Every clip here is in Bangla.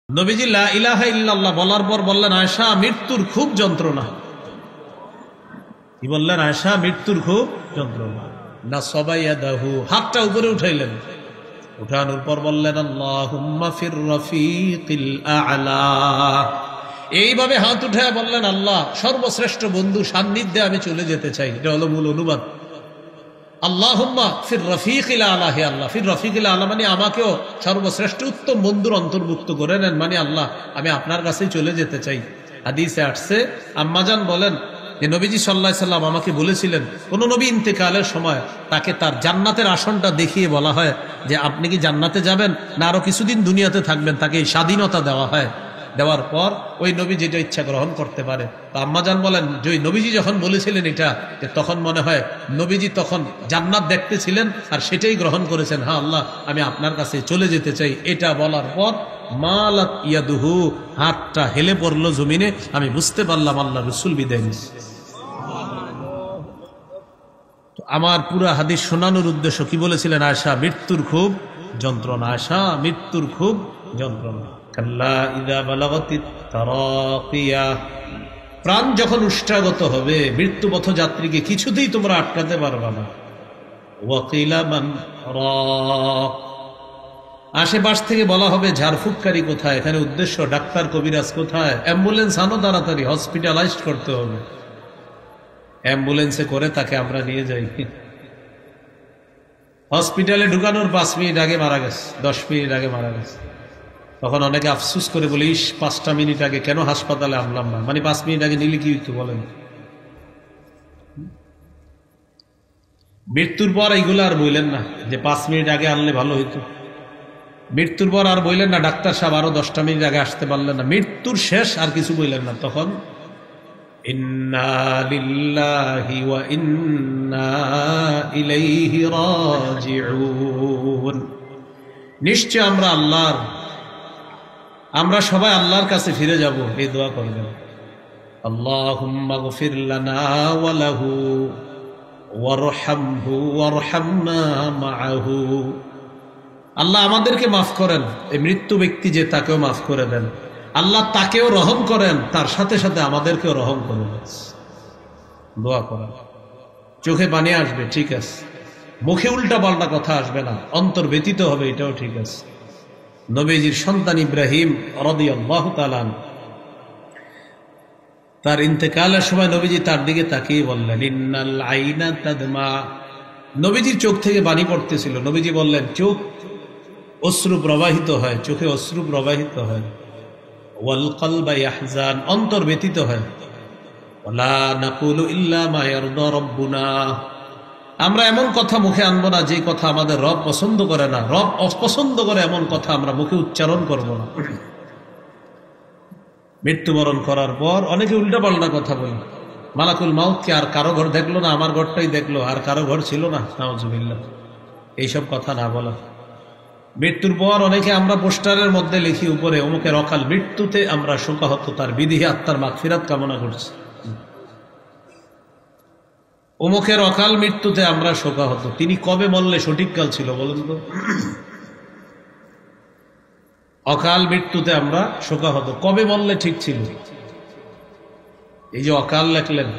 নবীজি লা ইলাহা ইল্লাল্লাহ বলার পর বললেন, আয়েশা মৃত্যুর খুব যন্ত্রণা। কি বললেন? আয়েশা মৃত্যুর খুব যন্ত্রণা। না সবাইয়াদাহু, হাতটা উপরে উঠাইলেন, উঠানোর পর বললেন আল্লাহুম্মা ফির রফিকিল আ'লা। এইভাবে হাত উঠায় বললেন, আল্লাহ সর্বশ্রেষ্ঠ বন্ধু সান্নিধ্যে আমি চলে যেতে চাই। এটা হলো মূল অনুবাদ। আল্লাহুম্মা ফির রফিকিল আ'লা, হে আল্লাহ ফির রফিকিল আ'লা মানে আমাকেও সর্বশ্রেষ্ঠ উত্তম বন্ধুর অন্তর্ভুক্ত করে নেন, মানে আল্লাহ আমি আপনার কাছেই চলে যেতে চাই। হাদিসে আসছে, আম্মাজান বলেন যে নবীজি সাল্লাল্লাহু আলাইহি সাল্লাম আমাকে বলেছিলেন, কোন নবী ইন্তেকালের সময় তাকে তার জান্নাতের আসনটা দেখিয়ে বলা হয় যে আপনি কি জান্নাতে যাবেন না আরো কিছুদিন দুনিয়াতে থাকবেন, তাকে এই স্বাধীনতা দেওয়া হয়। দেওয়ার পর ওই নবী যেটা ইচ্ছা গ্রহণ করতে পারে। তো আম্মাজান বলেন যে ওই নবীজি যখন বলেছিলেন এটা, যে তখন মনে হয় নবীজি তখন জান্নাত দেখতেছিলেন আর সেটাই গ্রহণ করেছেন। হ্যাঁ আল্লাহ আমি আপনার কাছে চলে যেতে চাই। এটা বলার পর মালাত ইয়াদুহু, হাতটা হেলে পড়লো জমিনে। আমি বুঝতে পারলাম আল্লাহ রাসূল বিদায় নিছে। তো আমার পুরা হাদিস শোনানোর উদ্দেশ্য কি বলেছিলেন? আয়েশা মৃত্যুর খুব যন্ত্রণা, আয়েশা মৃত্যুর খুব যন্ত্রণা। কাল্লা ইযা বালাগাতিত তারাকিয়া, প্রাণ যখন উষ্ঠাগত হবে মৃত্যুপথ যাত্রীকে কিছুতেই তোমরা আটকাতে পারবে না। ওয়াকিলা মান রাক, আশেপাশ থেকে বলা হবে ঝাড়ফুঁককারী কোথায়, এখানে উদ্দেশ্য ডাক্তার কবিরাজ কোথায়, অ্যাম্বুলেন্স আনো তাড়াতাড়ি, হসপিটালাইজড করতে হবে। অ্যাম্বুলেন্সে করে তাকে আমরা নিয়ে যাই, হসপিটালে ঢুকানোর 5 মিনিট আগে মারা গেছে, 10 মিনিট আগে মারা গেছে। তখন অনেকে আফসুস করে বলে, ইস 5টা মিনিট আগে কেন হাসপাতালে আনলাম না। মানে 5 মিনিট আগে নিলে কি হইতো বলেন? মৃত্যুর পর এইগুলো আর বললেন না যে 5 মিনিট আগে আনলে ভালো হইতো। মৃত্যুর পর আর বললেন না ডাক্তার সাহেব আরো 10টা মিনিট আগে আসতে পারলেন না। মৃত্যুর শেষ আর কিছু বললেন না। তখন ইন্না লিল্লাহি ওয়া ইন্না ইলাইহি রাজিউন, নিশ্চয় আমরা আল্লাহর, আমরা সবাই আল্লাহর কাছে ফিরে যাব। এই দোয়া করবেন, আল্লাহুম্মা গফির লানা ওয়া লাহু ওয়ারহামহু ওয়ারহামনা মাআহু। আল্লাহ আমাদেরকে মাফ করেন, এই মৃত্যু ব্যক্তি যে তাকেও মাফ করে দেন। আল্লাহ তাকেও রহম করেন, তার সাথে সাথে আমাদেরকেও রহম করেন। দোয়া করেন, চোখে পানি আসবে ঠিক আছে, মুখে উল্টা পাল্টা কথা আসবে না, অন্তর ব্যতীত হবে এটাও ঠিক আছে। নবীজির সন্তান ইব্রাহিম রাদিয়াল্লাহু তাআলা তার ইন্তেকালের সময় নবীজি তার দিকে তাকিয়ে বললেন, ইন্নাল আইনা তাদমা। নবীজির চোখ থেকে পানি পড়তেছিল। নবীজি বললেন, চোখ অশ্রু প্রবাহিত হয়, চোখে অশ্রু প্রবাহিত হয়। ওয়াল কলবা ইয়াহজান, অন্তর ব্যতীত হয়। ওয়ালা নাকুলু ইল্লা মা ইয়ারদা রাব্বুনা, আমরা এমন কথা মুখে আনবো না যে কথা আমাদের রব পছন্দ করে না। রব অপছন্দ করে এমন কথা আমরা মুখে উচ্চারণ করব না। মৃত্যুবরণ করার পর অনেকে উল্টা পাল্টা কথা বলে। মালাকুল মাউতকে আর কারো ঘর দেখলো না, আমার ঘরটাই দেখলো, আর কারো ঘর ছিল না, নাউজুবিল্লাহ। এইসব কথা না বলা। মৃত্যুর পর অনেকে আমরা পোস্টারের মধ্যে লিখি উপরে, অমুকের অকাল মৃত্যুতে আমরা শোকাহত, তার বিদেহী আত্মার মাগফিরাত কামনা করছি। অমুকের অকাল মৃত্যুতে আমরা শোকাহত। তিনি কবে মরলে সঠিক কাল ছিল বলেন তো? অকাল মৃত্যুতে আমরা শোকাহত, কবে মরলে ঠিক ছিল? এই যে অকাল লেখলেন,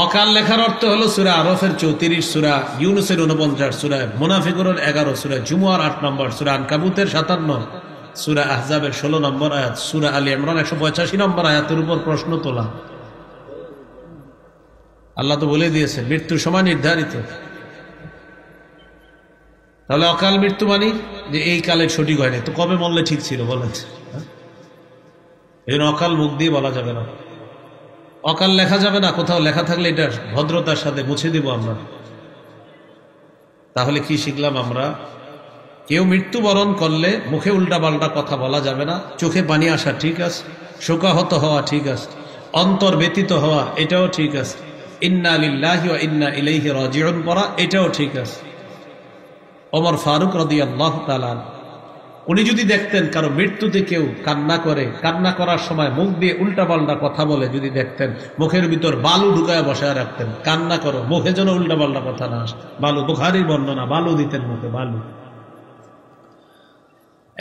অকাল লেখার অর্থ হলো সূরা আরফের 34, সূরা ইউনূসের 49, সূরা মুনাফিকুনের 11, সূরা জুমুয়ার 8 নম্বর, সূরা আনকাবুতের 57, সূরা আহজাবের 16 নম্বর আয়াত, সূরা আলী ইমরান 185 নম্বর আয়াতের উপর প্রশ্ন তোলা। আল্লাহ তো বলে দিয়েছে মৃত্যুর সময় নির্ধারিত। তাহলে অকাল মৃত্যু মানে যে এই কালে সঠিক হয়নি, তো কবে মরলে ঠিক ছিল বলেন? এই জন্য অকাল মুখ দিয়ে বলা যাবে না, অকাল লেখা যাবে না। কোথাও লেখা থাকলে এটা ভদ্রতার সাথে মুছে দিব আমরা। তাহলে কি শিখলাম আমরা? কেউ মৃত্যুবরণ করলে মুখে উল্টা পাল্টা কথা বলা যাবে না, চোখে পানি আসা ঠিক আছে, শোকাহত হওয়া ঠিক আছে, অন্তর ব্যতীত হওয়া এটাও ঠিক আছে, ইন্না লিল্লাহি ওয়া ইন্না ইলাইহি রাজিউন পড়া এটাও ঠিক আছে। ওমর ফারুক রাদিয়াল্লাহু তাআলা উনি যদি দেখতেন কারো মৃত্যুতে কেউ কান্না করে, কান্না করার সময় মুখ দিয়ে উল্টা পাল্টা কথা বলে, যদি দেখতেন মুখের ভিতর বালু ঢুকায় বসায় রাখতেন, কান্না করো মুখে যেন উল্টা পাল্টা কথা না আসে। বালু, বুখারীর বর্ণনা, বালু দিতেন মুখে, বালু।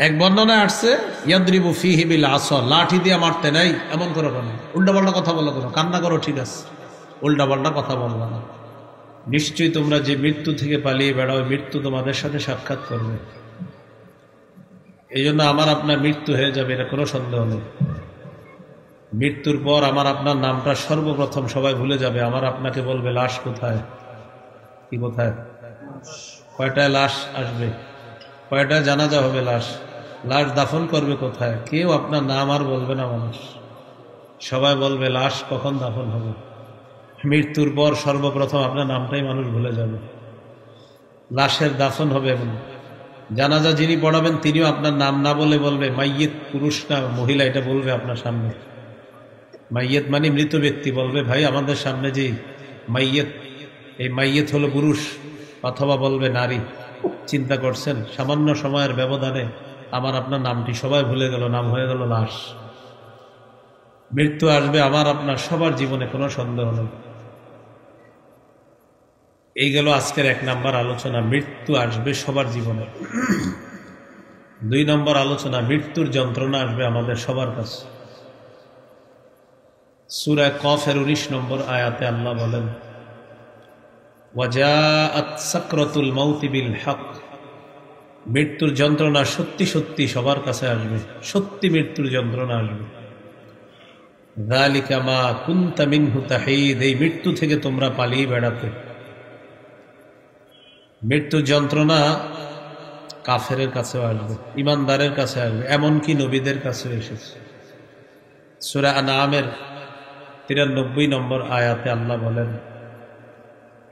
এক বর্ণনায় আসছে ইয়াদরিবু ফিহি বিল আসা, লাঠি দিয়ে মারতে নাই এমন করো কেন, উল্টাপাল্টা কথা বলো কেন, কান্না করো ঠিক আছে, উল্টাপাল্টা কথা বলবা না। নিশ্চয়ই তোমরা যে মৃত্যু থেকে পালিয়ে বেড়াও, মৃত্যু তোমাদের সাথে সাক্ষাৎ করবে। এই জন্য আমার আপনার মৃত্যু হয়ে যাবে, এটা কোনো সন্দেহ নেই। মৃত্যুর পর আমার আপনার নামটা সর্বপ্রথম সবাই ভুলে যাবে। আমার আপনাকে বলবে লাশ কোথায়, কি কোথায়, কয়টায় লাশ আসবে, কয়টায় জানাজা হবে, লাশ দাফন করবে কোথায়, কেউ আপনার নাম আর বলবে না। মানুষ সবাই বলবে লাশ কখন দাফন হবে। মৃত্যুর পর সর্বপ্রথম আপনার নামটাই মানুষ ভুলে যাবে। লাশের দাফন হবে, জানাজা যিনি পড়াবেন তিনিও আপনার নাম না বলে বলবে মাইয়েত, পুরুষ না মহিলা এটা বলবে আপনার সামনে। মাইয়েত মানে মৃত ব্যক্তি, বলবে ভাই আমাদের সামনে যে মাইয়েত, এই মাইয়েত হলো পুরুষ, অথবা বলবে নারী। চিন্তা করছেন সামান্য সময়ের ব্যবধানে আমার আপনার নামটি সবাই ভুলে গেল, নাম হয়ে গেল লাশ। মৃত্যু আসবে আমার আপনার সবার জীবনে, কোনো সন্দেহ নেই। এই গেল আজকের 1 নম্বর আলোচনা, মৃত্যু আসবে সবার জীবনে। 2 নম্বর আলোচনা, মৃত্যুর যন্ত্রণা আসবে আমাদের সবার কাছে। সূরা কফের 19 নম্বর আয়াতে আল্লাহ বলেন ওয়াজাআত সাকরাতুল মাউতি বিল হক, মৃত্যুর যন্ত্রণা সত্যি সত্যি সবার কাছে আসবে, সত্যি মৃত্যুর যন্ত্রণা আসবে। যালিকা মা কুনতা মিনহু তাহিদ, এই মৃত্যু থেকে তোমরা পালিয়ে বেড়াতে। মৃত্যুর যন্ত্রণা কাফেরের কাছেও আসবে, ইমানদারের কাছে আসবে, এমনকি নবীদের কাছেও এসেছে। সূরা আনআমের 93 নম্বর আয়াতে আল্লাহ বলেন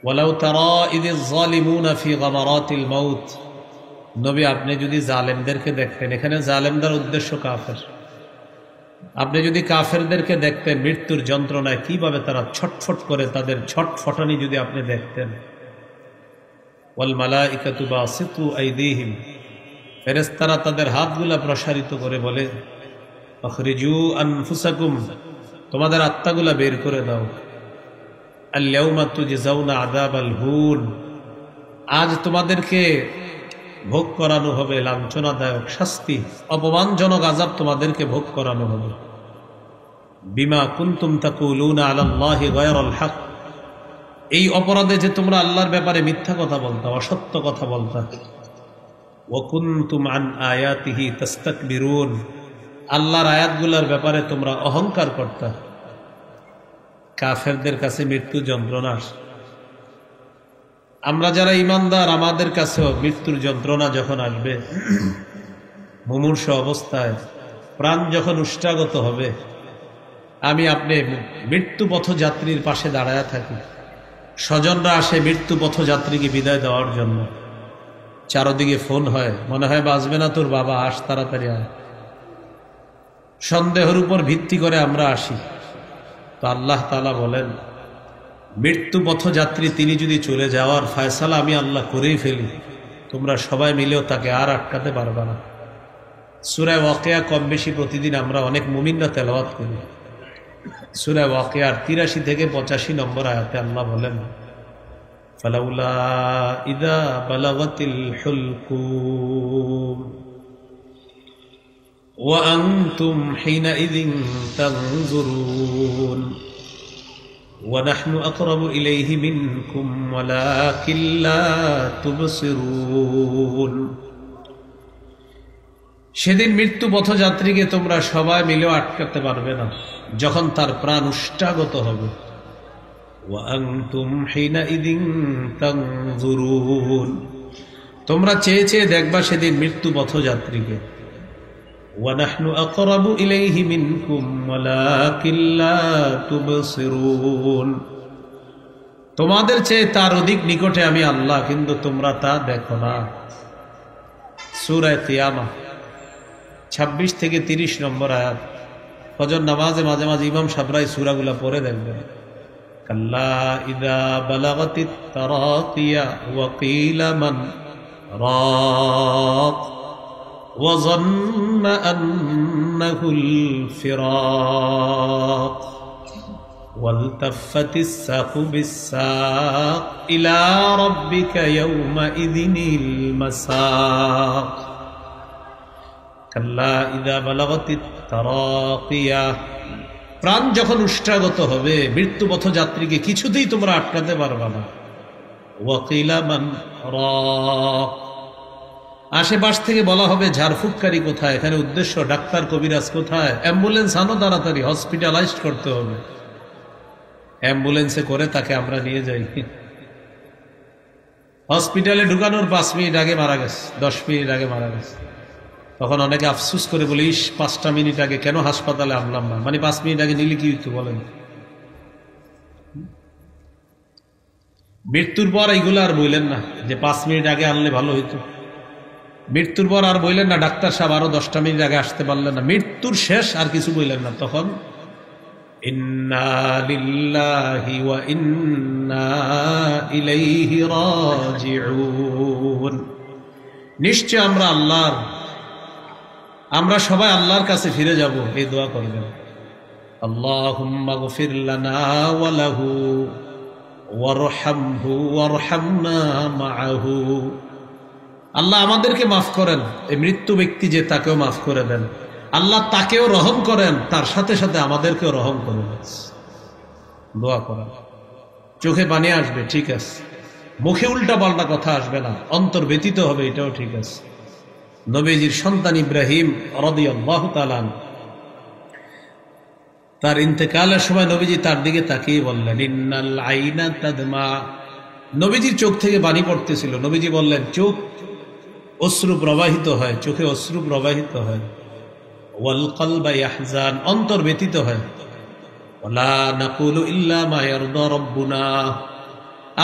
ওয়ালাউ তারা ইযিজ যালিমুনা ফি গামারাতিল মাউত, নবী আপনি যদি জালেমদেরকে দেখতেন, এখানে জালেমদের উদ্দেশ্য কাফের, আপনি যদি কাফেরদেরকে দেখতেন মৃত্যুর যন্ত্রণায় কিভাবে তারা ছটফট করে, তাদের ছটফটানি যদি আপনি দেখতেন। ওয়াল মালাইকাতু বাসিতু আইদিহিম, ফেরেশতারা তাদের হাতগুলা প্রসারিত করে বলে আখরিজু আনফুসাকুম, তোমাদের আত্মাগুলা বের করে দাও। আল ইয়াউমা তুজজাউনা আযাবাল হুন, আজ তোমাদেরকে ভোগ করানো হবে লাঞ্ছনাদায়ক শাস্তি, অপমানজনক আযাব তোমাদেরকে ভোগ করানো হবে। বিমা কুনতুম তাকুলুনা আলাল্লাহি গায়রাল হক, এই অপরাধে যে তোমরা আল্লাহর ব্যাপারে মিথ্যা কথা বলতা, অসত্য কথা বলতা। ওয়া কুনতুম আন আয়াতিহি তাস্তাকবিরুন, আল্লাহর আয়াতগুলোর ব্যাপারে তোমরা অহংকার করতা। কাফেরদের কাছে মৃত্যু যন্ত্রণা, আমরা যারা ইমানদার আমাদের কাছেও মৃত্যুর যন্ত্রণা যখন আসবে, মুমূর্ষ অবস্থায় প্রাণ যখন উষ্টাগত হবে, আমি আপনি মৃত্যু পথযাত্রীর পাশে দাঁড়ায় থাকি, স্বজনরা আসে মৃত্যু পথযাত্রীকে বিদায় দেওয়ার জন্য, চারদিকে ফোন হয়, মনে হয় বাঁচবে না তোর বাবা, আস তাড়াতাড়ি আয়। সন্দেহের উপর ভিত্তি করে আমরা আসি। তো আল্লাহ তাআলা বলেন মৃত্যু পথযাত্রী তিনি যদি চলে যাওয়ার ফয়সালা আমি আল্লাহ করেই ফেলি, তোমরা সবাই মিলেও তাকে আর আটকাতে পারবে না। সূরা ওয়াকিয়া কম বেশি প্রতিদিন আমরা অনেক মুমিনরা তেলাওয়াত করি। সূরা ওয়াকিয়ার 83 থেকে 85 নম্বর আয়াতে আল্লাহ বলেন ফালাউলা ইযা বালাগাতিল হুলকুম ওয়া আনতুম হিনাইযিন তানজুরুন ওয়া নাহনু আকরাবু ইলাইহি মিনকুম ওয়ালাকিন লা তুবসিরুন, সেদিন মৃত্যু পথযাত্রীকে তোমরা সবাই মিলেও আটকাতে পারবে না যখন তার প্রাণ উষ্টাগত হবে। ওয়া আনতুম হিনাইযিন তানজুরুন, তোমরা চেয়ে চেয়ে দেখবা সেদিন মৃত্যু পথযাত্রীকে। ওয়া নাহনু আকরাবু ইলাইহি মিনকুম ওয়ালাকিন লা তুবসিরুন, তোমাদের চেয়ে তার অধিক নিকটে আমি আল্লাহ, কিন্তু তোমরা তা দেখো না। সূরা কিয়ামা 26 থেকে 30 নম্বর আয়াত। ফজর নামাজে মাঝে মাঝে ইমাম সাহেবরাই সূরাগুলা পড়ে দেখবেন। কাল্লা ইযা বালাগাতিত তারাকিয়া ওয়া কিলা মান রাক ওয়া যান্না আন্নাহুল ফিরাক ওয়ালতাফাতিস সাকু বিস-সাক ইলা রাব্বিকা ইয়াওমাইযিনিল মাসাক। কাল্লা ইযা বালাগাতিত তারাকিয়া, প্রাণ যখন উষ্ঠাগত হবে মৃত্যুপথ যাত্রীকে কিছুতেই তোমরা আটকাতে পারবে না। ওয়াকিলা মান রাক, আশেপাশ থেকে বলা হবে ঝাড়ফুঁককারী কোথায়, এখানে উদ্দেশ্য ডাক্তার কবিরাজ কোথায়, অ্যাম্বুলেন্স আনো তাড়াতাড়ি, হসপিটালাইজড করতে হবে। অ্যাম্বুলেন্সে করে তাকে আমরা নিয়ে যাই, হসপিটালে ঢুকানোর 5 মিনিট আগে মারা গেছে, 10 মিনিট আগে মারা গেছে। তখন অনেকে আফসুস করে বলে, ইস 5টা মিনিট আগে কেন হাসপাতালে আনলাম না। মানে 5 মিনিট আগে নিলে কি হইতো বলেন? মৃত্যুর পর এইগুলো আর বললেন না যে 5 মিনিট আগে আনলে ভালো হইতো। মৃত্যুর পর আর বললেন না ডাক্তার সাহেব আরো 10টা মিনিট আগে আসতে পারলেন না। মৃত্যুর শেষ আর কিছু বললেন না। তখন ইন্না লিল্লাহি ওয়া ইন্না ইলাইহি রাজিউন, নিশ্চয় আমরা আল্লাহর, আমরা সবাই আল্লাহর কাছে ফিরে যাব। এই দোয়া করবেন, আল্লাহুম্মা গফির লানা ওয়া লাহু ওয়ারহামহু ওয়ারহামনা মাআহু। আল্লাহ আমাদেরকে মাফ করেন, এই মৃত্যু ব্যক্তি যে তাকেও মাফ করে দেন। আল্লাহ তাকেও রহম করেন, তার সাথে সাথে আমাদেরকেও রহম করেন। দোয়া করেন, চোখে পানি আসবে ঠিক আছে, মুখে উল্টা পাল্টা কথা আসবে না, অন্তর ব্যতীত হবে এটাও ঠিক আছে। নবীজির সন্তান ইব্রাহিম রাদিয়াল্লাহু তাআলা তার ইন্তেকালের সময় নবীজি তার দিকে তাকিয়ে বললেন, ইন্নাল আইনা তাদমা। নবীজির চোখ থেকে পানি পড়তেছিল। নবীজি বললেন, চোখ অশ্রু প্রবাহিত হয়, চোখে অশ্রু প্রবাহিত হয়। ওয়াল কলবা ইয়াহজান, অন্তর ব্যতীত হয়। ওয়ালা নাকুলু ইল্লা মা ইয়ারদা রাব্বুনা,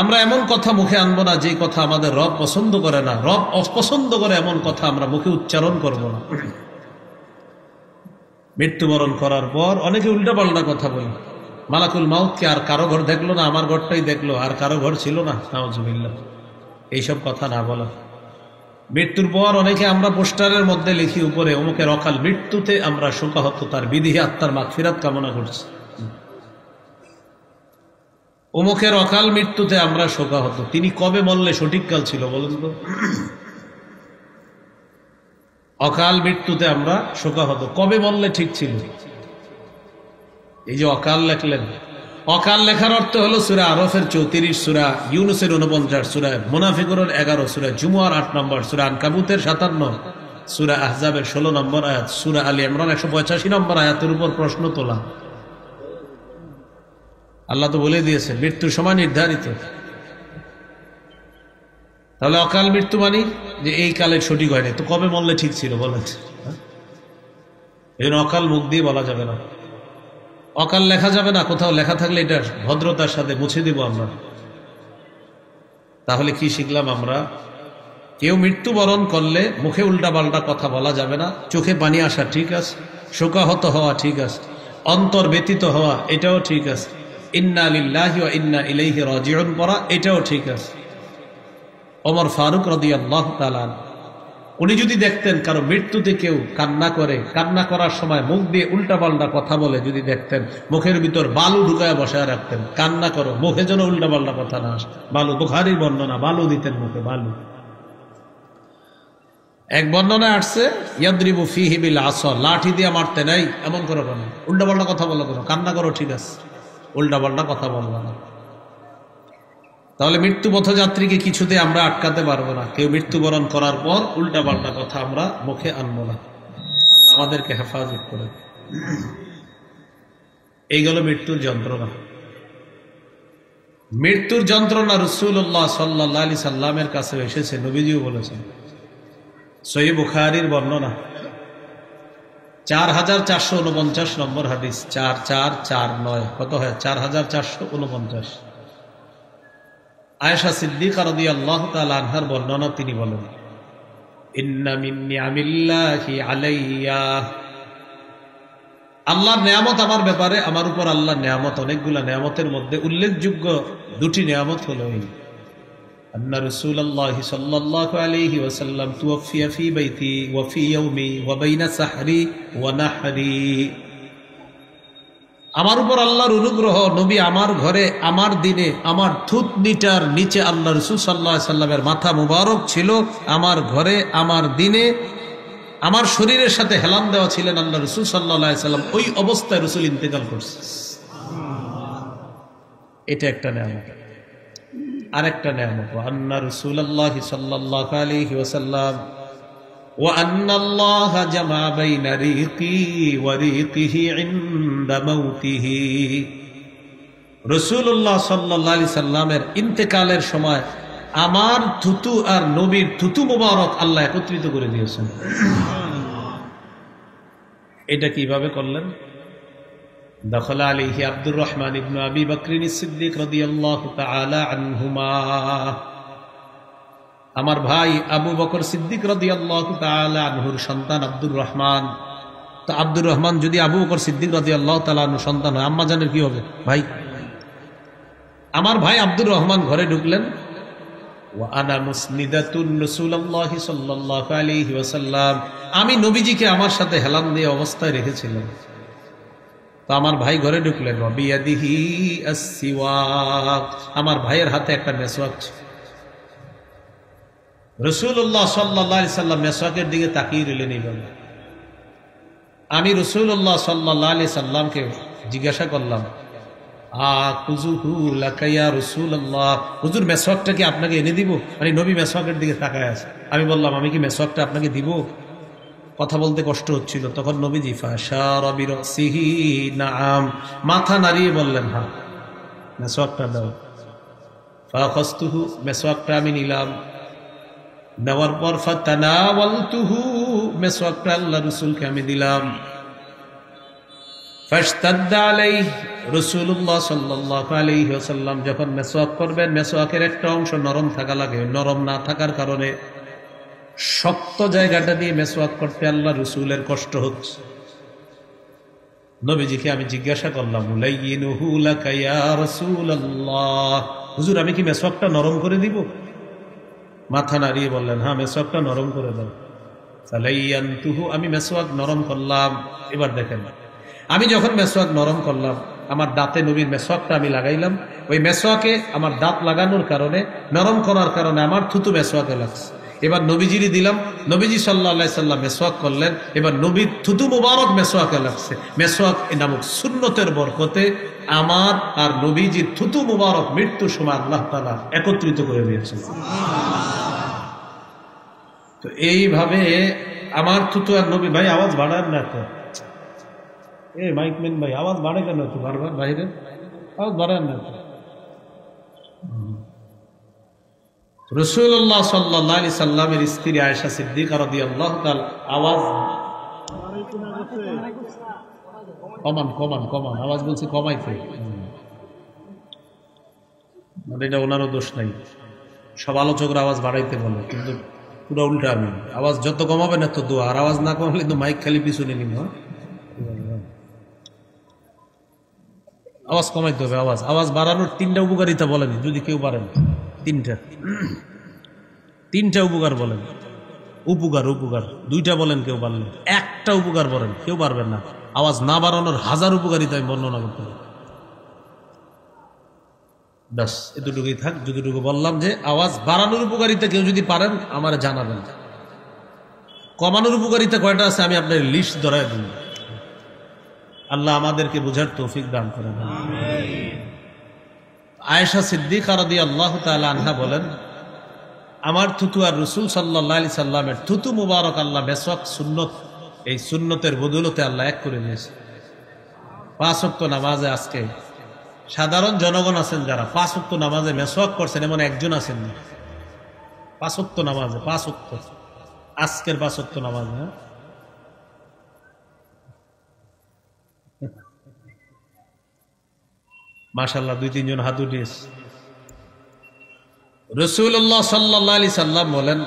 আমরা এমন কথা মুখে আনবো না যে কথা আমাদের রব পছন্দ করে না। রব অপছন্দ করে এমন কথা আমরা মুখে উচ্চারণ করব না। মৃত্যুবরণ করার পর অনেকে উল্টাপাল্টা কথা বলে। মালাকুল মাউতকে আর কারো ঘর দেখলো না, আমার ঘরটাই দেখলো, আর কারো ঘর ছিল না, নাউজুবিল্লাহ। এইসব কথা না বলা। মৃত্যুর পর অনেকে আমরা পোস্টারের মধ্যে লিখি উপরে, অমুকের অকাল মৃত্যুতে আমরা শোকাহত, তার বিদেহী আত্মার মাগফিরাত কামনা করছি। অমুকের অকাল মৃত্যুতে আমরা শোকাহত। তিনি কবে মরলে সঠিক কাল ছিল বলেন তো? অকাল মৃত্যুতে আমরা শোকাহত, কবে মরলে ঠিক ছিল? এই যে অকাল লেখলেন, অকাল লেখার অর্থ হলো সূরা আরফের 34, সূরা ইউনূসের 49, সূরা মুনাফিকুনের 11, সূরা জুমুয়ার 8 নম্বর, সূরা আনকাবুতের 57, সূরা আহজাবের 16 নম্বর আয়াত, সূরা আলী ইমরান 185 নম্বর আয়াতের উপর প্রশ্ন তোলা। আল্লাহ তো বলে দিয়েছে মৃত্যুর সময় নির্ধারিত। তাহলে অকাল মৃত্যু মানে যে এই কালে সঠিক হয়নি, তো কবে মরলে ঠিক ছিল বলেন? এই জন্য অকাল মুখ দিয়ে বলা যাবে না, অকাল লেখা যাবে না। কোথাও লেখা থাকলে এটা ভদ্রতার সাথে মুছে দিব আমরা। তাহলে কি শিখলাম আমরা? কেউ মৃত্যুবরণ করলে মুখে উল্টা পাল্টা কথা বলা যাবে না, চোখে পানি আসা ঠিক আছে, শোকাহত হওয়া ঠিক আছে, অন্তর ব্যতীত হওয়া এটাও ঠিক আছে, ইন্না লিল্লাহি ওয়া ইন্না ইলাইহি রাজিউন পড়া এটাও ঠিক আছে। ওমর ফারুক রাদিয়াল্লাহু তাআলা উনি যদি দেখতেন কারো মৃত্যুতে কেউ কান্না করে, কান্না করার সময় মুখ দিয়ে উল্টাপাল্টা কথা বলে, যদি দেখতেন মুখের ভিতর বালু ঢুকায় বসায় রাখতেন, কান্না করো, মুখে যেন উল্টাপাল্টা কথা না আসে। বালু, বুখারীর বর্ণনা, বালু দিতেন মুখে, বালু। এক বর্ণনায় আসছে ইয়াদরিবু ফীহি বিল আসা, লাঠি দিয়ে মারতে নাই, এমন করো কেন? উল্টাপাল্টা কথা বলো কেন? কান্না করো ঠিক আছে, উল্টাপাল্টা কথা বলবো না। তাহলে মৃত্যু পথযাত্রীকে কিছুতে আমরা আটকাতে পারবো না। কেউ মৃত্যুবরণ করার পর উল্টাপাল্টা কথা আমরা মুখে আনবো না। আল্লাহ আমাদেরকে হেফাজত করে। এই গেল মৃত্যুর যন্ত্রণা। মৃত্যুর যন্ত্রণা রাসূলুল্লাহ সাল্লাল্লাহু আলাইহি সাল্লামের কাছে এসেছে, নবীজিও বলেছেন। সহিহ বুখারীর বর্ণনা 4449 নম্বর হাদিস, 4449 কত হয়? 4449। আয়েশা সিদ্দিকা রাদিয়াল্লাহু তাআলা আনহার বর্ণনা, তিনি বলেন, ইন্না মিন নিআমিল্লাহি আলাইয়া, আল্লাহর নিয়ামত আমার ব্যাপারে, আমার উপর আল্লাহর নিয়ামত অনেকগুলা, নিয়ামতের মধ্যে উল্লেখযোগ্য দুটি নিয়ামত হলো এই, আন্না রাসূলুল্লাহি সাল্লাল্লাহু আলাইহি ওয়াসাল্লাম তুওফিয়া ফি বাইতি ওয়া ফি ইয়াউমি ওয়া বাইনা সাহরি ওয়া নাহরি, আমার উপর আল্লাহর অনুগ্রহ, নবী আমার ঘরে, আমার দিনে, আমার থুতনিটার নিচে আল্লাহ রাসূল সাল্লাল্লাহু আলাইহি সাল্লামের মাথা মুবারক ছিল, আমার ঘরে, আমার দিনে, আমার শরীরের সাথে হেলান দেওয়া ছিলেন আল্লাহ রসুল সাল্লাল্লাহু আলাইহি সাল্লাম, ওই অবস্থায় রসুল ইন্তেকাল করছে। এটা একটা নেয়ামত। আরেকটা নেয়ামত, আন্না রাসূলুল্লাহ সাল্লাল্লাহু আলাইহি ওয়াসাল্লাম ওয়া আন্নাল্লাহা জামা বাইনা রিকি ওয়া রিকিহি ইনদা মাউতিহি। রাসূলুল্লাহ সাল্লাল্লাহু আলাইহি সাল্লামের ইন্তেকালের সময় আমার থুতু আর নবীর থুতু মোবারক আল্লাহ একত্রিত করে দিয়েছেন। এটা কিভাবে করলেন? দখল আলাইহি আব্দুর রহমান ইবনে আবি বকর সিদ্দিক রাদিয়াল্লাহু তাআলা আনহুমা। আমার ভাই আবু বকর সিদ্দিক রাদিয়াল্লাহু তাআলা আনহুর সন্তান আব্দুর রহমান। তো আব্দুর রহমান যদি আবু বকর সিদ্দিক রাদিয়াল্লাহু তাআলা আনহুর সন্তান হয়, আম্মা জানের কি হবে? ভাই। আমার ভাই আব্দুর রহমান ঘরে ঢুকলেন, ওয়া আনা মুসনিদাতুন রাসূলুল্লাহ সাল্লাল্লাহু আলাইহি ওয়াসাল্লাম, আমি নবীজিকে আমার সাথে হেলান দিয়ে অবস্থায় রেখেছিলাম। তো আমার ভাই ঘরে ঢুকলেন, ওয়া বিয়াদিহি আস-সিওয়াক, আমার ভাইয়ের হাতে একটা মেসওয়াক ছিল। রাসূলুল্লাহ সাল্লাল্লাহু আলাইহি সাল্লাম মেসওয়াকের দিকে তাকিয়ে রইলেন এইভাবে। আমি রাসূলুল্লাহ সাল্লাল্লাহু আলাইহি সাল্লামকে জিজ্ঞাসা করলাম, আকুযুহু লাকা ইয়া রাসূলুল্লাহ, হুজুর মেসওয়াকটা কি আপনাকে এনে দিব? মানে নবী মেসওয়াকের দিকে তাকায় আছে। আমি বললাম, আমি কি মেসওয়াকটা আপনাকে দিব? কথা বলতে কষ্ট হচ্ছিল। তখন নবীজি ফাশারা বিরাসিহি নাআম, মাথা নাড়িয়ে বললেন, হ্যাঁ মেসওয়াকটা দাও। ফাখাসতুহু, মেসওয়াকটা আমি নিলাম। নেওয়ার পর ফাতানাওয়ালতুহু, মেসওয়াকটা আল্লাহ রাসূলকে আমি দিলাম। ফাশতাদ্দা আলাইহি, রাসূলুল্লাহ সাল্লাল্লাহু আলাইহি ওয়াসাল্লাম যখন মেসওয়াক করবেন, মেসওয়াকের একটা অংশ নরম থাকা লাগে। নরম না থাকার কারণে শক্ত জায়গাটা দিয়ে মেসওয়াক করতে আল্লাহ রাসূলের কষ্ট হচ্ছে। নবীজিকে আমি জিজ্ঞাসা করলাম, উলাইয়িনুহু লাকা ইয়া রাসূলুল্লাহ, হুজুর আমি কি মেসওয়াকটা নরম করে দিব? মাথা নাড়িয়ে বললেন, হ্যাঁ মেসওয়াকটা নরম করে দাও। ফালাইয়ানতুহু, আমি মেসওয়াক নরম করলাম। এবার দেখেন, আমি যখন মেসওয়াক নরম করলাম, আমার দাঁতে নবীর মেসওয়াকটা আমি লাগাইলাম। ওই মেসওয়াকে আমার দাঁত লাগানোর কারণে, নরম করার কারণে আমার থুতু মেসওয়াকে লাগছে। এবার নবীজিরই দিলাম, নবীজি সাল্লাল্লাহু আলাইহি সাল্লাম মেসওয়াক করলেন। এবার নবীর থুতু মুবারক মেসওয়াকে লাগছে। মেসওয়াক নামক সুন্নতের বরকতে আমার আর নবীজির থুতু মুবারক মৃত্যুর সময় আল্লাহ তাআলা একত্রিত করে দিয়েছেন। তো এইভাবে আমার থুতু আর নবী, ভাই আওয়াজ বাড়ান না তো, মাইকম্যান ভাই আওয়াজ বাড়ে কেন তো বারবার? বাইরে আওয়াজ বাড়ান না তো। রাসূলুল্লাহ সাল্লাল্লাহু আলাইহি সাল্লামের স্ত্রী আয়েশা সিদ্দিকা রাদিয়াল্লাহু তাআলা, আওয়াজ কমান আওয়াজ বলছি কমাইতে। মানে এটা ওনারও দোষ নাই, সব আলোচকরা আওয়াজ বাড়াইতে বলে, কিন্তু পুরো উল্টা। আমি আওয়াজ যত কমাবেন এত দোয়া, আর আওয়াজ না কমালে কিন্তু মাইক খালি পিছনে নিব। আওয়াজ কমাইতে হবে। আওয়াজ বাড়ানোর তিনটা উপকারিতা বলেন, যদি কেউ পারেন। তিনটা উপকার বলেন। উপকার দুইটা বলেন কেউ পারলেন, একটা উপকার বলেন কেউ পারবেন না। আওয়াজ না বাড়ানোর 1000 উপকারিতা আমি বর্ণনা করতে পারি। ব্যাস এতটুকুই থাক। যতটুকু বললাম যে আওয়াজ বাড়ানোর উপকারিতা কেউ যদি পারেন আমার জানাবেন। কমানোর উপকারিতা কয়টা আছে আমি আপনার লিস্ট ধরাই দিন। আল্লাহ আমাদেরকে বুঝার তৌফিক দান করেন। আয়েশা সিদ্দিকা রাদিয়াল্লাহু তাআলা আনহা বলেন, আমার থুতু আর রাসূল সাল্লাল্লাহু আলাইহি সাল্লামের থুতু মুবারক আল্লাহ মেসওয়াক সুন্নত, এই সুন্নতের বদৌলতে আল্লাহ এক করে দিয়েছে। 5 ওয়াক্ত নামাজে আজকে সাধারণ জনগণ আছেন যারা 5 ওয়াক্ত নামাজে মেসওয়াক করছেন, এমন একজন আছেন না। 5 ওয়াক্ত নামাজে 5 ওয়াক্ত, আজকের 5 ওয়াক্ত নামাজে, হ্যাঁ মাশাআল্লাহ 2-3 জন হাত উঠিয়েছে। রাসূলুল্লাহ সাল্লাল্লাহু আলাইহি সাল্লাম বলেন,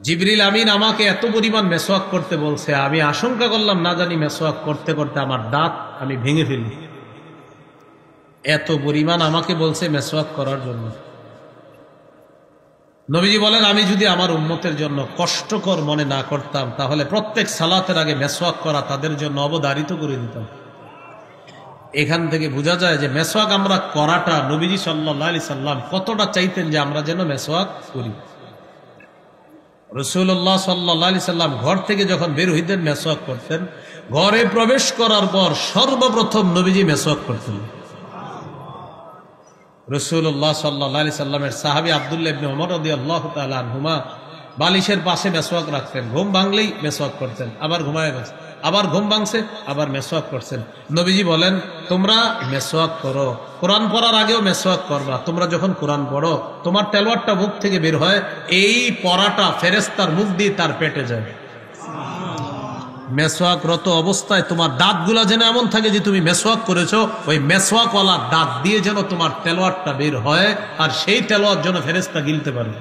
জিবরিল আমিন আমাকে এত পরিমাণ মেসওয়াক করতে বলছে, আমি আশঙ্কা করলাম না জানি মেসওয়াক করতে করতে আমার দাঁত আমি ভেঙে ফেলি। এত পরিমাণ আমাকে বলছে মেসওয়াক করার জন্য। নবীজি বলেন, আমি যদি আমার উম্মতের জন্য কষ্টকর মনে না করতাম, তাহলে প্রত্যেক সালাতের আগে মেসওয়াক করা তাদের জন্য অবধারিত করে দিতাম। এখান থেকে বোঝা যায় যে মেসওয়াক আমরা করাটা নবীজি সাল্লাল্লাহু আলাইহি সাল্লাম কতটা চাইতেন যে আমরা যেন মেসওয়াক করি। রাসূলুল্লাহ সাল্লাল্লাহু আলাইহি সাল্লাম ঘর থেকে যখন বের হইতেন মেসওয়াক করতেন, ঘরে প্রবেশ করার পর সর্বপ্রথম নবীজি মেসওয়াক করতেন। রাসূলুল্লাহ সাল্লাল্লাহু আলাইহি সাল্লামের সাহাবী আব্দুল্লাহ ইবনে ওমর রাদিয়াল্লাহু তাআলা আনহুমা বালিশের পাশে মেসওয়াক রাখতেন, ঘুম ভাঙলেই মেসওয়াক করতেন, আবার ঘুমায় গেছে, আবার ঘুম ভাঙছে, আবার মেসওয়াক করছেন। নবীজি বলেন, তোমরা মেসওয়াক করো, কোরআন পড়ার আগেও মেসওয়াক করবা। তোমরা যখন কোরআন পড়ো, তোমার তেলাওয়াতটা মুখ থেকে বের হয়, এই পড়াটা ফেরেশতার মুখ দিয়ে তার পেটে যায়। মেসওয়াকরত অবস্থায় তোমার দাঁতগুলা যেন এমন থাকে যে তুমি মেসওয়াক করেছো, ওই মেসওয়াকওয়ালা দাঁত দিয়ে যেন তোমার তেলাওয়াতটা বের হয়, আর সেই তেলাওয়াত যেন ফেরেশতা গিলতে পারে।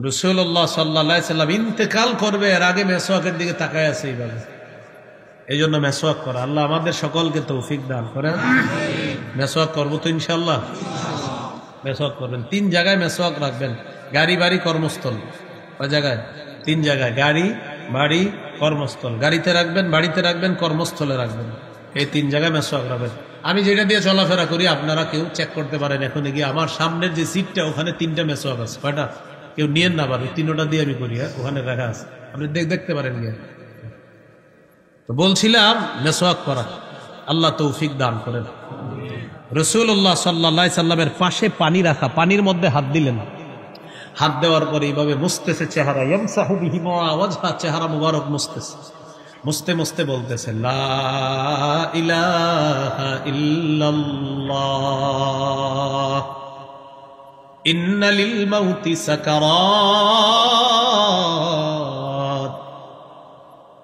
রাসূলুল্লাহ সাল্লাল্লাহু আলাইহি সাল্লাম ইন্তেকাল করবে, এর আগে মেসওয়াকের দিকে তাকায় আছে এইভাবে। এই জন্য মেসওয়াক করা, আল্লাহ আমাদের সকলকে তৌফিক দান করেন। মেসওয়াক করবো তো ইনশাআল্লাহ। মেসওয়াক করবেন, 3 জায়গায় মেসওয়াক রাখবেন, গাড়ি, বাড়ি, কর্মস্থল। কয় জায়গায়? 3 জায়গায়, গাড়ি, বাড়ি, কর্মস্থল। গাড়িতে রাখবেন, বাড়িতে রাখবেন, কর্মস্থলে রাখবেন, এই 3 জায়গায় মেসওয়াক রাখবেন। আমি যেটা দিয়ে চলাফেরা করি আপনারা কেউ চেক করতে পারেন, এখন গিয়ে আমার সামনের যে সিটটা ওখানে 3টা মেসওয়াক আছে। কয়টা? কেউ নিয়েন না, আবার 3টা দিয়ে আমি করি, হ্যাঁ, ওখানে রাখা আছে, আপনি দেখতে পারেন গিয়ে। তো বলছিলাম মেসওয়াক করা, আল্লাহ তৌফিক দান করেন। রাসূলুল্লাহ সাল্লাল্লাহু আলাইহি সাল্লামের পাশে পানি রাখা, পানির মধ্যে হাত দিলেন, হাত দেওয়ার পরে এইভাবে মুছতেছে চেহারা, ইয়ামসাহু বিহিমা ওয়াজহা, চেহারা মুবারক মুছতেছে, মুছতে মুছতে বলতেছে, লা ইলাহা ইল্লাল্লাহ ইন্না লিল মাউতি সাকারাত।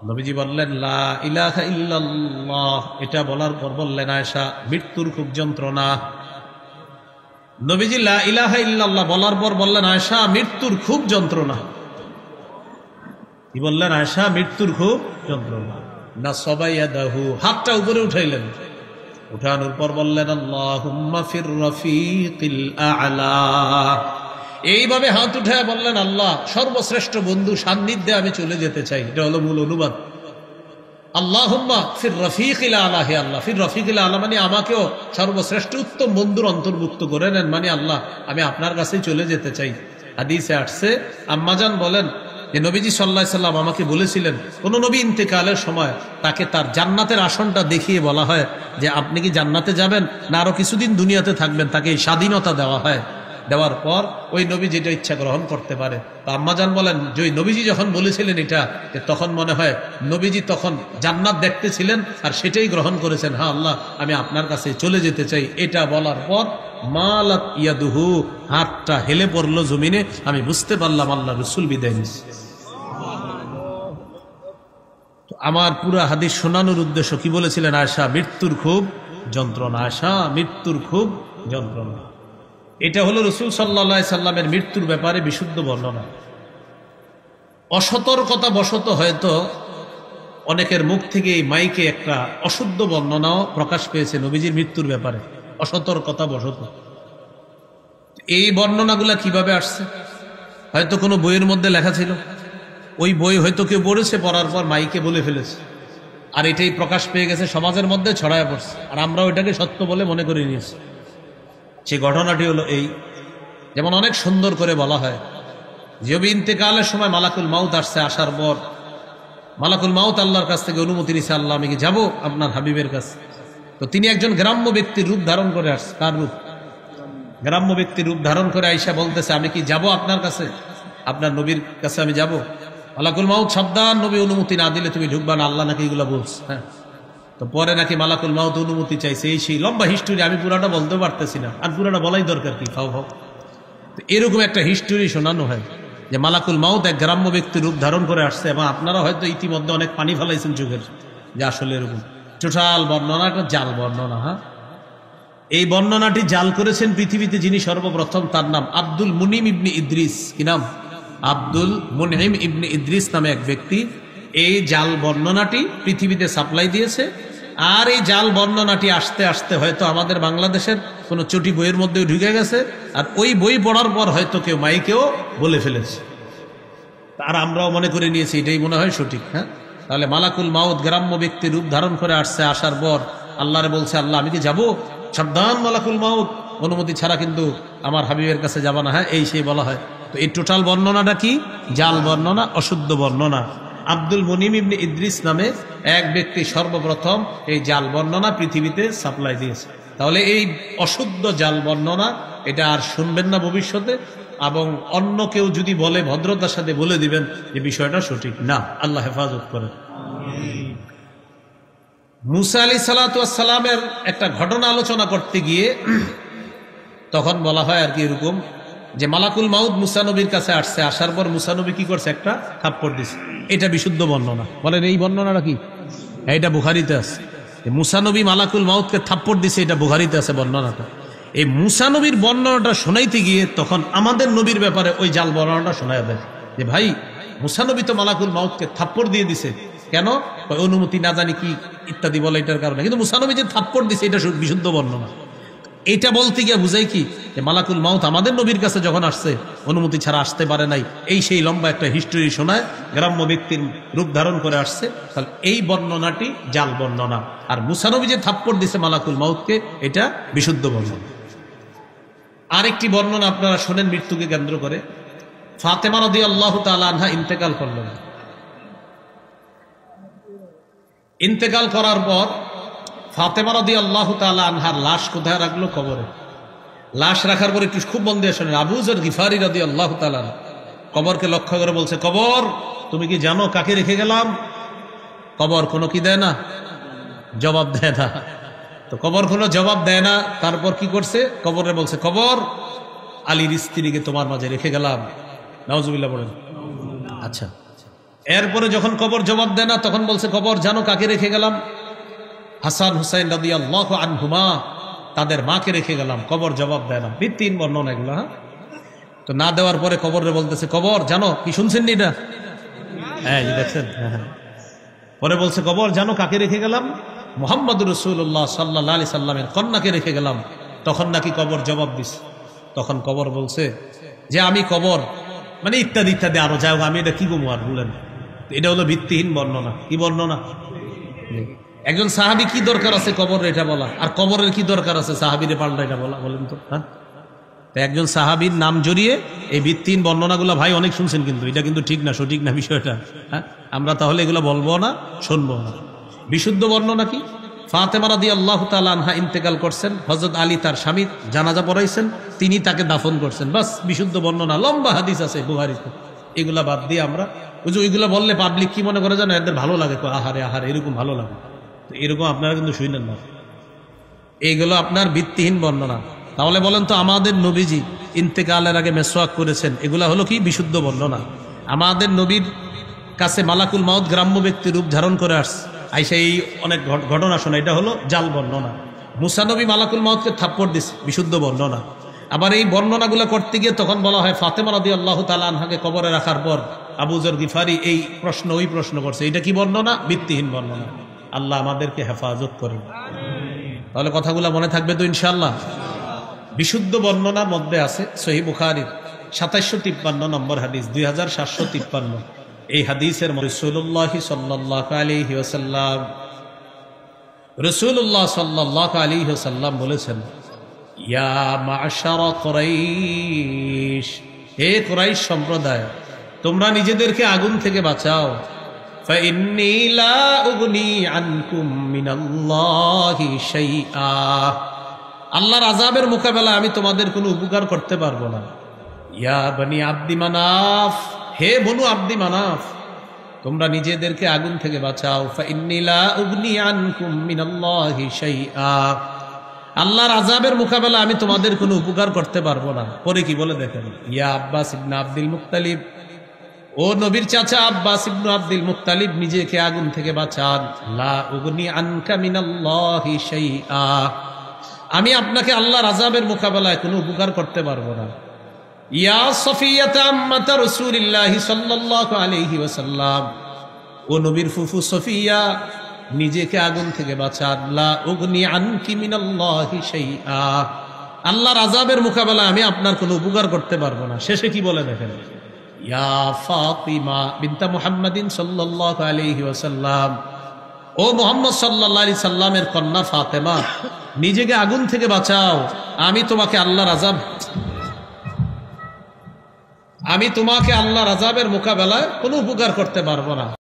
নবীজি বললেন, লা ইলাহা ইল্লাল্লাহ, এটা বলার পর বললেন, আয়েশা, মৃত্যুর খুব যন্ত্রণা। নবীজি লা ইলাহা ইল্লাল্লাহ বলার পর বললেন, আয়েশা, মৃত্যুর খুব যন্ত্রণা। কি বললেন? আয়েশা, মৃত্যুর খুব যন্ত্রণা। না সবাইয়াদাহু, হাতটা উপরে উঠাইলেন, উঠানোর পর বললেন, আল্লাহুম্মা ফির রফিকিল আ'লা। এইভাবে হাত উঠায় বললেন, আল্লাহ, সর্বশ্রেষ্ঠ বন্ধু সান্নিধ্যে আমি চলে যেতে চাই। এটা হলো মূল অনুবাদ। আল্লাহুম্মা ফির রফিকিল আ'লা, হে আল্লাহ, ফির রফিকিল আ'লা মানে আমাকেও সর্বশ্রেষ্ঠ উত্তম বন্ধুর অন্তর্ভুক্ত করে নেন, মানে আল্লাহ আমি আপনার কাছেই চলে যেতে চাই। হাদিসে আসছে, আম্মাজান বলেন যে নবীজি সাল্লাল্লাহু আলাইহি সাল্লাম আমাকে বলেছিলেন, কোন নবী ইন্তেকালের সময় তাকে তার জান্নাতের আসনটা দেখিয়ে বলা হয় যে আপনি কি জান্নাতে যাবেন না আরো কিছুদিন দুনিয়াতে থাকবেন, তাকে এই স্বাধীনতা দেওয়া হয়। দেওয়ার পর ওই নবী যেটা ইচ্ছা গ্রহণ করতে পারে। তো আম্মাজান বলেন, যে নবীজি যখন বলেছিলেন এটা, তখন মনে হয় নবীজি তখন জান্নাত দেখতেছিলেন আর সেটাই গ্রহণ করেছেন। হ্যাঁ আল্লাহ, আমি আপনার কাছে চলে যেতে চাই। এটা বলার পর মালাত ইয়াদুহু, হাতটা হেলে পড়লো জমিনে। আমি বুঝতে পারলাম আল্লাহ রাসূল বিদায় নিছে। আমার পুরা হাদিস শোনানোর উদ্দেশ্য কি বলেছিলেন? আয়েশা, মৃত্যুর খুব যন্ত্রণা, আয়েশা, মৃত্যুর খুব যন্ত্রণা। এটা হলো রাসূল সাল্লাল্লাহু আলাইহি সাল্লামের মৃত্যুর ব্যাপারে বিশুদ্ধ বর্ণনা। অসতর্কতা বশত হয়তো অনেকের মুখ থেকে এই মাইকে একটা অশুদ্ধ বর্ণনাও প্রকাশ পেয়েছে নবীজির মৃত্যুর ব্যাপারে, অসতর্কতা বশত। এই বর্ণনাগুলা কিভাবে আসছে? হয়তো কোনো বইয়ের মধ্যে লেখা ছিল, ওই বই হয়তো কেউ পড়েছে, পড়ার পর মাইকে বলে ফেলেছে, আর এটাই প্রকাশ পেয়ে গেছে, সমাজের মধ্যে ছড়ায় পড়ছে, আর আমরা ওইটাকে সত্য বলে মনে করে নিয়েছি। সেই ঘটনাটি হলো এই, যেমন অনেক সুন্দর করে বলা হয়, নবী ইন্তেকালের সময় মালাকুল মাউত আসছে, আসার পর মালাকুল মাউত আল্লাহর কাছ থেকে অনুমতি নিছে, আল্লাহ আমি কি যাবো আপনার হাবিবের কাছে? তো তিনি একজন গ্রাম্য ব্যক্তির রূপ ধারণ করে আসছে। কার রূপ? গ্রাম্য ব্যক্তির রূপ ধারণ করে আইসা বলতেছে, আমি কি যাব আপনার কাছে, আপনার নবীর কাছে আমি যাব? মালাকুল মাউত সাবধান, নবী অনুমতি না দিলে তুমি ঢুকবা না, আল্লাহ নাকি এগুলো বলছে। হ্যাঁ, তো পরে নাকি মালাকুল মাউত অনুমতি চাইছে, এই সেই লম্বা হিস্টোরি, আমি পুরাটা বলতে পারতেছি না, আর পুরাটা বলাই দরকার কি, ফাও ফাও। তো এরকম একটা হিস্টোরি শোনানো হয় যে মালাকুল মাউত এক গ্রাম্য ব্যক্তির রূপ ধারণ করে আসছে, এবং আপনারা হয়তো ইতিমধ্যে অনেক পানি ফেলাইছেন চোখের, যে আসলে এরকম টোটাল বর্ণনা একটা জাল বর্ণনা। হ্যাঁ, এই বর্ণনাটি জাল করেছেন পৃথিবীতে যিনি সর্বপ্রথম, তার নাম আব্দুল মুনিম ইবনে ইদ্রিস। কি নাম? আব্দুল মুনিম ইবনে ইদ্রিস নামে এক ব্যক্তি এই জাল বর্ণনাটি পৃথিবীতে সাপ্লাই দিয়েছে। আর এই জাল বর্ণনাটি আসতে আসতে হয়তো আমাদের বাংলাদেশের কোনো চটি বইয়ের মধ্যেও ঢুকে গেছে, আর ওই বই পড়ার পর হয়তো কেউ মাইকেও বলে ফেলেছে, আর আমরাও মনে করে নিয়েছি এটাই মনে হয় সঠিক। হ্যাঁ, তাহলে মালাকুল মাউত গ্রাম্য ব্যক্তির রূপ ধারণ করে আসছে, আসার পর আল্লাহরে বলছে, আল্লাহ আমি কি যাব? সাবধান মালাকুল মাউত, অনুমতি ছাড়া কিন্তু আমার হাবিবের কাছে যাবা না, হ্যাঁ এই সেই বলা হয়। তো এই টোটাল বর্ণনাটা কি? জাল বর্ণনা, অশুদ্ধ বর্ণনা। আব্দুল মুনিম ইবনে ইদ্রিস নামে এক ব্যক্তি সর্বপ্রথম এই জাল বর্ণনা পৃথিবীতে সাপ্লাই দিয়েছে। তাহলে এই অশুদ্ধ জাল বর্ণনা এটা আর শুনবেন না ভবিষ্যতে, এবং অন্য কেউ যদি বলে ভদ্রতার সাথে বলে দিবেন যে বিষয়টা সঠিক না। আল্লাহ হেফাজত করেন। মুসা আলাইহিস সালাতু ওয়াস সালামের একটা ঘটনা আলোচনা করতে গিয়ে তখন বলা হয় আর কি এরকম যে মালাকুল মাউত মুসা নবীর কাছে আসছে, আসার পর মুসা নবী কি করছে? একটা থাপ্পড় দিছে। এটা বিশুদ্ধ বর্ণনা। বলেন এই বর্ণনাটা কি? এটা বুখারীতে আছে। মুসা নবী মালাকুল মাউতকে থাপ্পড় দিছে, এটা বুখারীতে আছে বর্ণনাটা। এই মুসা নবীর বর্ণনাটা শোনাইতে গিয়ে তখন আমাদের নবীর ব্যাপারে ওই জাল বর্ণনাটা শোনায় দেয় যে ভাই মুসা নবী তো মালাকুল মাউতকে থাপ্পড় দিয়ে দিছে, কেন? অনুমতি না জানি কি ইত্যাদি বলে এটার কারণে। কিন্তু মুসা নবী যে থাপ্পড় দিছে এটা বিশুদ্ধ বর্ণনা। এটা বলতে গিয়ে বুঝাই কি যে মালাকুল মাউত আমাদের নবীর কাছে যখন আসছে অনুমতি ছাড়া আসতে পারে নাই, এই সেই লম্বা একটা হিস্টোরি শোনায়, গ্রাম্য ব্যক্তির রূপ ধারণ করে আসছে। তাহলে এই বর্ণনাটি জাল বর্ণনা। আর মুসা নবী যে থাপ্পড় দিছে মালাকুল মাউতকে, এটা বিশুদ্ধ বর্ণনা। আরেকটি বর্ণনা আপনারা শোনেন মৃত্যুকে কেন্দ্র করে। ফাতেমা রাদিয়াল্লাহু তাআলা আনহা ইন্তেকাল করলেন। ইন্তেকাল করার পর ফাতেমা রাদিয়াল্লাহু তাআলা আনহার লাশ কোথায় রাখলো? কবরে। লাশ রাখার পর একটু খুব মন দিয়ে শোনেন, আবু যর গিফারি রাদিয়াল্লাহু তাআলা কবরকে লক্ষ্য করে বলছে, কবর তুমি কি জানো কাকে রেখে গেলাম? কবর কোনো কি দেয় না, জবাব দেয় না। তো কবর কোনো জবাব দেয় না, তারপর কি করছে? কবরে বলছে, কবর আলীর স্ত্রীকে তোমার মাঝে রেখে গেলাম। নাউজুবিল্লাহ বলেন। আচ্ছা, এরপরে যখন কবর জবাব দেয় না তখন বলছে, কবর জানো কাকে রেখে গেলাম? হাসান হুসাইন রাদিয়াল্লাহু আনহুমা, তাদের মাকে রেখে গেলাম। কবর জবাব দেয় না। ভিত্তিহীন বর্ণনা এগুলো। হ্যাঁ, তো না দেওয়ার পরে কবরে বলতেছে, কবর জানো কি শুনছেন নি এটা? হ্যাঁ দেখছেন। পরে বলছে, কবর জানো কাকে রেখে গেলাম? মুহাম্মদুর রাসূলুল্লাহ সাল্লাল্লাহু আলাইহি সাল্লামের কন্যাকে রেখে গেলাম। তখন নাকি কবর জবাব দিছে। তখন কবর বলছে যে আমি কবর মানে ইত্যাদি ইত্যাদি আরো যাই হোক, আমি এটা কি বলবো আর বলেন। এটা হলো ভিত্তিহীন বর্ণনা। কি বর্ণনা? একজন সাহাবী কি দরকার আছে কবর এটা বলা, আর কবরের কি দরকার আছে সাহাবীরে পাল্টা এটা বলা? বলেন তো। হ্যাঁ, একজন সাহাবীর নাম জড়িয়ে এই ভিত্তিহীন বর্ণনাগুলো ভাই অনেক শুনছেন, কিন্তু এটা কিন্তু ঠিক না, সঠিক না বিষয়টা। হ্যাঁ, আমরা তাহলে এগুলো বলবো না, শুনবো না। বিশুদ্ধ বর্ণনা কি? ফাতেমা রাদিয়াল্লাহু তাআলা আনহা ইন্তেকাল করছেন, হযরত আলী তার স্বামী জানাজা পড়াইছেন, তিনি তাকে দাফন করছেন। বাস বিশুদ্ধ বর্ণনা। লম্বা হাদিস আছে বুখারীতে। এগুলা বাদ দিয়ে আমরা ওইগুলো বললে পাবলিক কি মনে করে জানো? এদের ভালো লাগে, আহারে আহারে এরকম ভালো লাগে। এরকম আপনারা কিন্তু শুনেন না। এইগুলো আপনার ভিত্তিহীন বর্ণনা। তাহলে বলেন তো, আমাদের নবীজি ইন্তেকালের আগে মেসওয়াক করেছেন, এগুলা হলো কি? বিশুদ্ধ বর্ণনা। আমাদের নবীর কাছে মালাকুল মাউত গ্রাম্য ব্যক্তি রূপ ধারণ করে আসছে, আইসা এই অনেক ঘটনা শোনা, এটা হলো জাল বর্ণনা। মুসা নবী মালাকুল মাউতকে থাপ্পড় দিছে, বিশুদ্ধ বর্ণনা। আবার এই বর্ণনাগুলো করতে গিয়ে তখন বলা হয় ফাতেমা রাদিয়াল্লাহু তাআলা আনহাকে কবরে রাখার পর আবু যর গিফারি এই প্রশ্ন ওই প্রশ্ন করছে। এটা কি বর্ণনা? ভিত্তিহীন বর্ণনা। আল্লাহ আমাদেরকে হেফাজত করেন। তাহলে কথাগুলো মনে থাকবে তো ইনশাআল্লাহ। বিশুদ্ধ বর্ণনার মধ্যে আছে সহিহ বুখারীর 2753 নম্বর হাদিস, 2753। এই হাদিসের রাসূলুল্লাহ সাল্লাল্লাহু আলাইহি ওয়াসাল্লাম সাল্লাল্লাহু আলাইহি ওয়াসাল্লাম বলেছেন, ইয়া মা'শারা কুরাইশ, হে কুরাইশ সম্প্রদায়, তোমরা নিজেদেরকে আগুন থেকে বাঁচাও। ফাইন্নী লা উগনি আনকুম মিনাল্লাহি শাইআ, আল্লাহর আযাবের মোকাবেলায় আমি তোমাদের কোনো উপকার করতে পারবো না। ইয়া বনি আব্দি মানাফ, হে বনু আব্দি মানাফ, তোমরা নিজেদেরকে আগুন থেকে বাঁচাও। ফাইন্নী লা উগনি আনকুম মিনাল্লাহি শাইআ, আল্লাহর আযাবের মোকাবেলায় আমি তোমাদের কোনো উপকার করতে পারবো না। পরে কি বলে দেখেন, ইয়া আব্বাস ইবনে আব্দুল মুত্তালিব, ও নবীর চাচা আব্বাস ইবনে আব্দুল মুত্তালিব, নিজেকে আগুন থেকে বাঁচান। লা উগনি আনকা মিনাল্লাহি শাইআ, আমি আপনাকে আল্লাহর আযাবের মোকাবেলায় কোনো উপকার করতে পারবো না। ইয়া সফিয়াতা আম্মাতা রাসূলিল্লাহি সাল্লাল্লাহু আলাইহি ওয়াসাল্লাম, ও নবীর ফুফু সফিয়া, নিজেকে আগুন থেকে বাঁচান। লা উগনি আনকি মিনাল্লাহি শাইআ, আল্লাহর আযাবের মোকাবেলায় আমি আপনার কোনো উপকার করতে পারবো না। শেষে কি বলে দেখেন, ইয়া ফাতিমা বিনতা মুহাম্মাদিন সাল্লাল্লাহু আলাইহি ওয়াসাল্লাম, ও মুহাম্মদ সাল্লাল্লাহু আলাইহি সাল্লামের কন্যা ফাতেমা, নিজেকে আগুন থেকে বাঁচাও। আমি তোমাকে আল্লাহর আযাবের মোকাবেলায় কোনো উপকার করতে পারবো না।